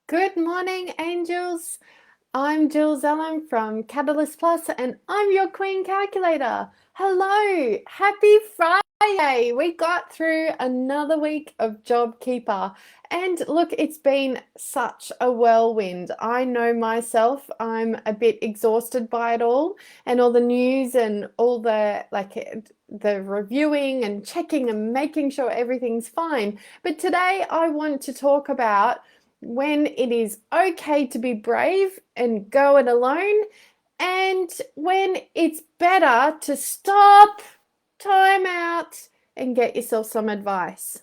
Good morning, angels. I'm Jules Ellen from Catalyst Plus, and I'm your Queen Calculator. Hello, happy Friday. We got through another week of JobKeeper, and look, it's been such a whirlwind. I know myself, I'm a bit exhausted by it all, and all the news and all the reviewing and checking and making sure everything's fine. But today I want to talk about when it is okay to be brave and go it alone, and when it's better to stop, time out, and get yourself some advice.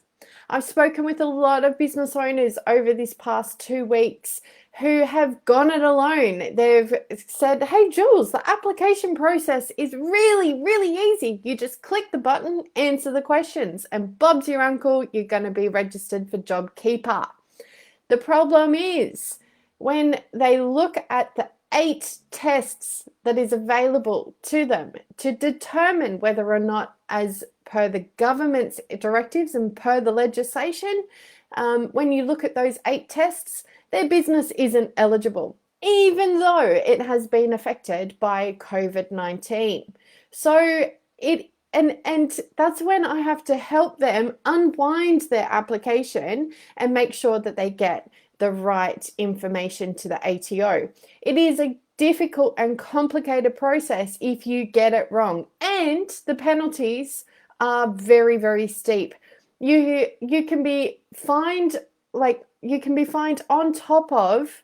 I've spoken with a lot of business owners over this past 2 weeks who have gone it alone. They've said, hey, Jules, the application process is really, really easy. You just click the button, answer the questions, and Bob's your uncle, you're going to be registered for JobKeeper. The problem is when they look at the 8 tests that is available to them to determine whether or not, as per the government's directives and per the legislation, when you look at those 8 tests, their business isn't eligible, even though it has been affected by COVID-19. So and that's when I have to help them unwind their application and make sure that they get the right information to the ATO. It is a difficult and complicated process if you get it wrong, and the penalties are very, very steep. You can be fined, on top of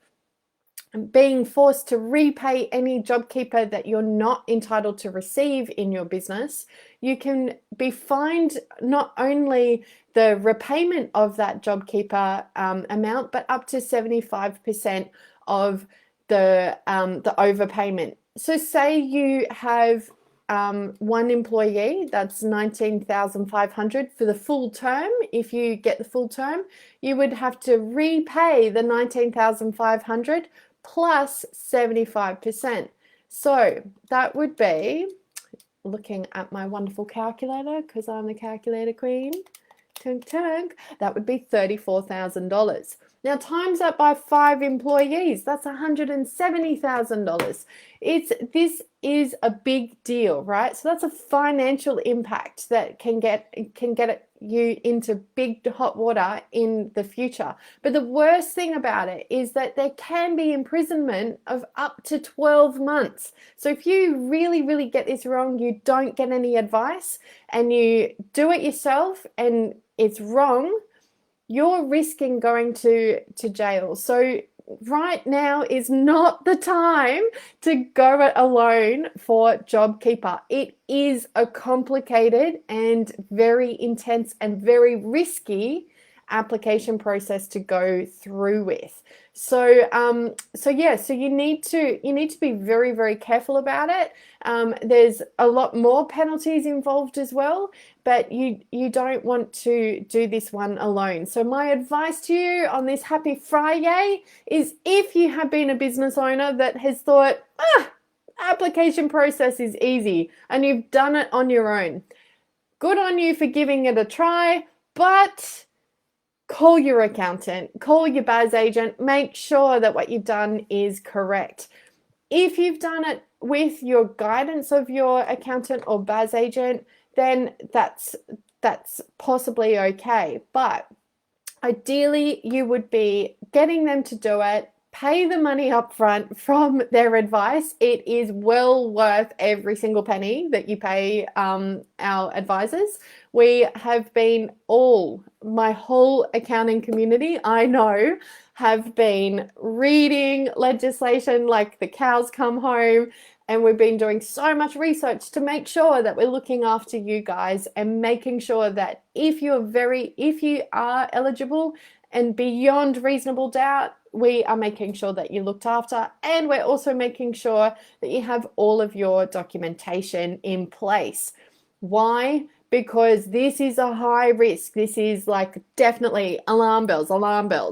being forced to repay any JobKeeper that you're not entitled to receive in your business. You can be fined not only the repayment of that JobKeeper amount, but up to 75% of the overpayment. So say you have one employee, that's 19,500 for the full term. If you get the full term, you would have to repay the 19,500 plus 75%. So that would be, looking at my wonderful calculator, because I'm the calculator queen, that would be $34,000. Now times that by 5 employees, that's $170,000. This is a big deal, right? So that's a financial impact that can get you into big hot water in the future. But the worst thing about it is that there can be imprisonment of up to 12 months. So if you really, really get this wrong, you don't get any advice, and you do it yourself and it's wrong, you're risking going to jail. So right now is not the time to go it alone for JobKeeper. It is a complicated and very intense and very risky application process to go through with. So you need to be very, very careful about it. There's a lot more penalties involved as well, but you don't want to do this one alone. So my advice to you on this happy Friday is, if you have been a business owner that has thought, application process is easy, and you've done it on your own, good on you for giving it a try, but call your accountant, call your BAS agent, make sure that what you've done is correct. If you've done it with your guidance of your accountant or BAS agent, then that's possibly okay. But ideally, you would be getting them to do it. Pay the money up front from their advice. It is well worth every single penny that you pay our advisors. We have been my whole accounting community, I know, have been reading legislation like the cows come home, and we've been doing so much research to make sure that we're looking after you guys and making sure that if you are eligible and beyond reasonable doubt, we are making sure that you're looked after, and we're also making sure that you have all of your documentation in place. Why? Because this is a high risk. This is like definitely alarm bells,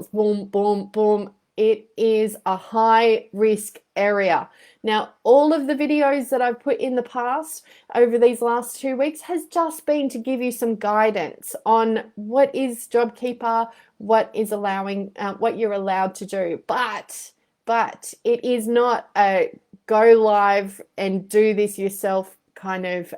boom, boom, boom. it is a high risk area. Now, all of the videos that I've put in the past over these last 2 weeks has just been to give you some guidance on what is JobKeeper, what is what you're allowed to do. But it is not a go live and do this yourself kind of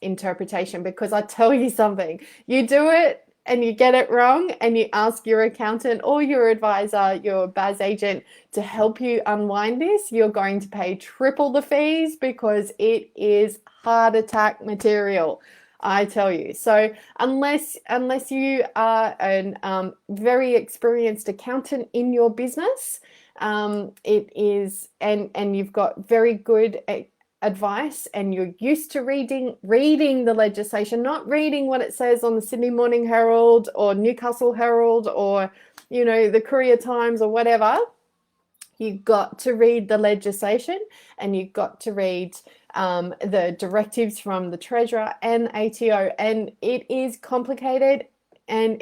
interpretation, because I tell you something, you do it and you get it wrong and you ask your accountant or your advisor, your BAS agent, to help you unwind this, you're going to pay triple the fees because it is heart attack material, I tell you. So unless you are a very experienced accountant in your business, it is, and you've got very good advice and you're used to reading the legislation, not reading what it says on the Sydney Morning Herald or Newcastle Herald or the Courier Times or whatever. You've got to read the legislation and you've got to read the directives from the Treasurer and ATO, and it is complicated, and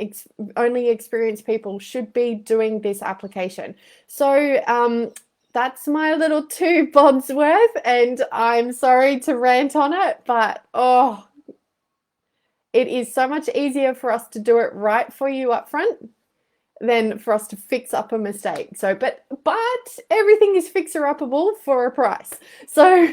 only experienced people should be doing this application. So that's my little 2 bobs worth, and I'm sorry to rant on it, but it is so much easier for us to do it right for you up front than for us to fix up a mistake. So, but everything is fixer-uppable for a price. So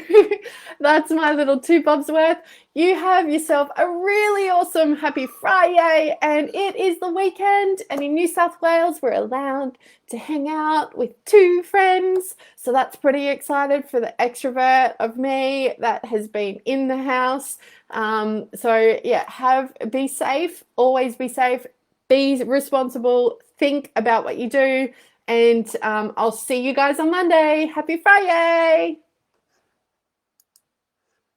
that's my little 2 bobs worth. You have yourself a really awesome happy Friday, and it is the weekend, and in New South Wales we're allowed to hang out with 2 friends. So that's pretty excited for the extrovert of me that has been in the house. So yeah, be safe, always be safe, be responsible, think about what you do, and I'll see you guys on Monday. Happy Friday!